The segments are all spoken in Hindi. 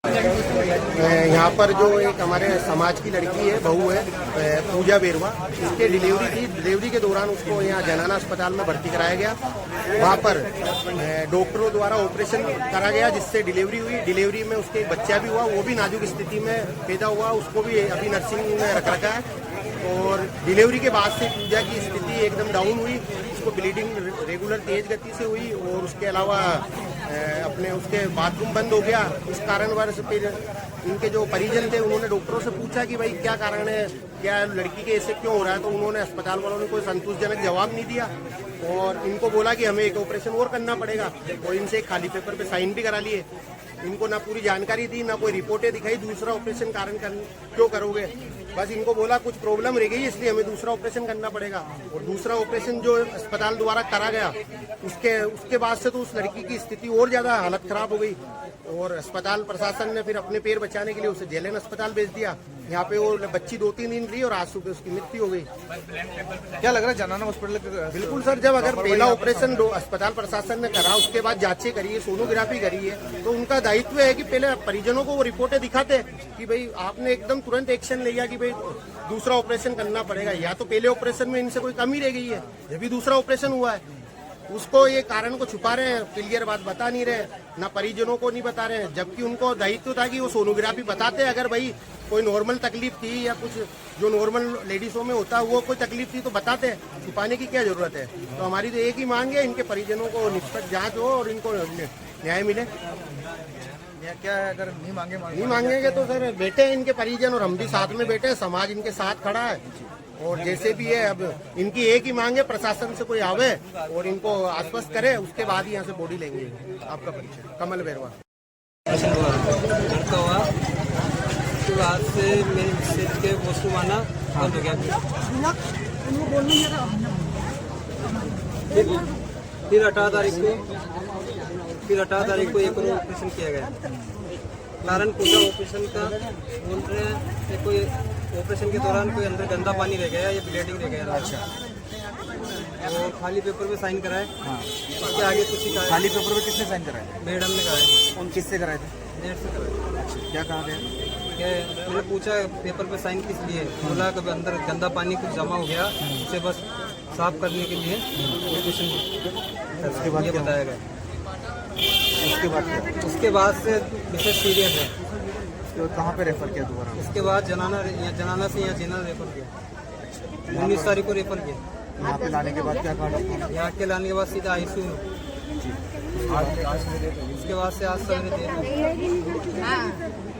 यहाँ पर जो एक हमारे समाज की लड़की है, बहू है, पूजा बेरवा, उसके डिलीवरी थी। डिलीवरी के दौरान उसको यहाँ जनाना अस्पताल में भर्ती कराया गया। वहाँ पर डॉक्टरों द्वारा ऑपरेशन करा गया जिससे डिलीवरी हुई। डिलीवरी में उसके एक बच्चा भी हुआ, वो भी नाजुक स्थिति में पैदा हुआ, उसको भी अभी नर्सिंग में रख रखा है। और डिलीवरी के बाद से पूजा की स्थिति एकदम डाउन हुई, उसको ब्लीडिंग रेगुलर तेज गति से हुई और उसके अलावा अपने उसके बाथरूम बंद हो गया। इस कारणवश फिर इनके जो परिजन थे उन्होंने डॉक्टरों से पूछा कि भाई क्या कारण है, क्या लड़की के ऐसे क्यों हो रहा है, तो उन्होंने अस्पताल वालों ने कोई संतोषजनक जवाब नहीं दिया और इनको बोला कि हमें एक ऑपरेशन और करना पड़ेगा। और इनसे एक खाली पेपर पे साइन भी करा लिए। इनको ना पूरी जानकारी दी, ना कोई रिपोर्टें दिखाई, दूसरा ऑपरेशन क्यों करोगे। बस इनको बोला कुछ प्रॉब्लम रह गई इसलिए हमें दूसरा ऑपरेशन करना पड़ेगा। और दूसरा ऑपरेशन जो अस्पताल द्वारा करा गया उसके बाद से तो उस लड़की की स्थिति और ज्यादा हालत खराब हो गई और अस्पताल प्रशासन ने फिर अपने पैर बचाने के लिए उसे जेलन अस्पताल भेज दिया। यहाँ पे वो बच्ची 2-3 दिन रही और आज सुबह उसकी मृत्यु हो गई। क्या लग रहा है जनाना हॉस्पिटल? बिल्कुल सर, जब अगर पहला ऑपरेशन अस्पताल प्रशासन ने करा, उसके बाद जांचें करी है, सोनोग्राफी करी है, तो उनका दायित्व है कि पहले परिजनों को वो रिपोर्टें दिखाते कि भाई आपने एकदम तुरंत एक्शन लिया कि भाई दूसरा ऑपरेशन करना पड़ेगा। या तो पहले ऑपरेशन में इनसे कोई कमी रह गई है, ये भी दूसरा ऑपरेशन हुआ है, उसको ये कारण को छुपा रहे हैं, क्लियर बात बता नहीं रहे, ना परिजनों को नहीं बता रहे हैं। जबकि उनको दायित्व था कि वो सोनोग्राफी बताते, अगर भाई कोई नॉर्मल तकलीफ थी या कुछ जो नॉर्मल लेडीजों में होता है वो कोई तकलीफ थी तो बताते, छुपाने की क्या जरूरत है। तो हमारी तो एक ही मांग है, इनके परिजनों को निष्पक्ष जांच हो और इनको न्याय मिले। क्या है अगर नहीं मांगेंगे तो सर बैठे हैं इनके परिजन और हम भी साथ में बैठे हैं, समाज इनके साथ खड़ा है और जैसे भी है अब इनकी एक ही मांग है, प्रशासन से कोई आवे और इनको आश्वस्त करे, उसके बाद ही यहाँ से बॉडी लेंगे। आपका परिचय? कमल बेरवा। लड़का हुआ उसके बाद से मेरे सेठ के वॉशरूम आना बंद हो गया। फिर 18 तारीख को एक और ऑपरेशन किया गया। कारण पूछा ऑपरेशन का, बोल रहे हैं कि कोई ऑपरेशन के दौरान कोई अंदर गंदा पानी रह गया या ब्लीडिंग रह गया। अच्छा, और खाली पेपर पे साइन कराए। हाँ, उसके आगे कुछ ही कहा। खाली पेपर पे किसने साइन कराए? मैडम ने कराए। उन किससे कराए थे? नेट से कराए। अच्छा, क्या कहा गया? मैंने पूछा पेपर पे साइन किस लिए, बोला कभी अंदर गंदा पानी कुछ जमा हो गया, उसे बस साफ करने के लिए ऑपरेशन। उसके बाद ये बताया गया। उसके बाद से विषय सीरियस है। कहाँ पे रेफर किया दोबारा? उसके बाद जनाना से यहाँ जेना रेफर किया। 19 तारीख को रेफर किया। यहाँ पे लाने के बाद क्या कहा डॉक्टर? यहाँ के लाने के बाद सीधा आईसीयू। उसके बाद से आज सवेरे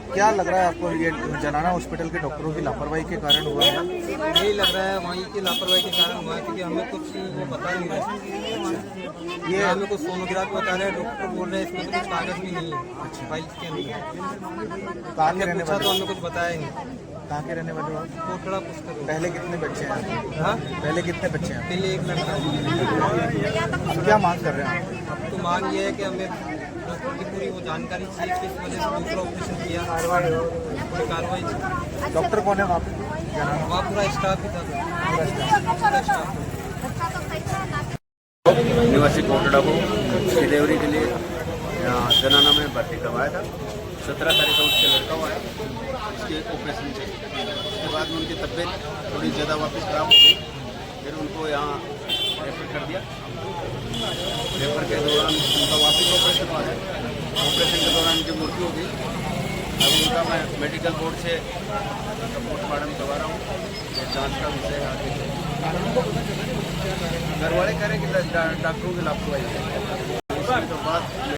क्या लग रहा है आपको, ये जनाना हॉस्पिटल के डॉक्टरों की लापरवाही के कारण हुआ है? यही लग रहा है वहीं की लापरवाही के कारण हुआ है, क्योंकि हमें कुछ वो पता नहीं है। ये हमें कुछ सोनोग्राफी बता रहे हैं, डॉक्टर बोल रहे हैं इसमें कुछ कागज भी नहीं है फाइल के अंदर। कहाँ के रहने पूछा तो हमें कुछ बताया नहीं। कहाँ के रहने वाले हो? कोटड़ा पुस्तक। पहले कितने बच्चे हैं? हाँ, पहले कितने बच्चे हैं? पहले एक लड़का। क्या मांग कर रहे हैं? अब तो मांग ये है कि हमें डॉक्टर की पूरी वो जानकारी चाहिए, किस वजह से दूसरा ऑपरेशन किया, पूरी कार्रवाई। डॉक्टर कौन है वहाँ पे? वहाँ पूरा स्टाफ ही था। निवासी कोटड़ा को डिलीवरी के लिए यहाँ जनाना में भर्ती करवाया था। 17 तारीख को उसके लड़का हुआ है, उसके ऑपरेशन से। उसके बाद में उनकी तबीयत थोड़ी ज़्यादा वापस खराब हो गई, फिर उनको यहाँ रेफर कर दिया। रेफर के दौरान उनका वापस ऑपरेशन हुआ है। ऑपरेशन के दौरान उनकी मृत्यु हो गई। अभी उनका मैं मेडिकल बोर्ड से पोस्टमार्टम करवा रहा हूँ। ये जाँच का विषय आगे घर वाले कह रहे हैं कि डॉक्टरों की लापरवाही है। तो बात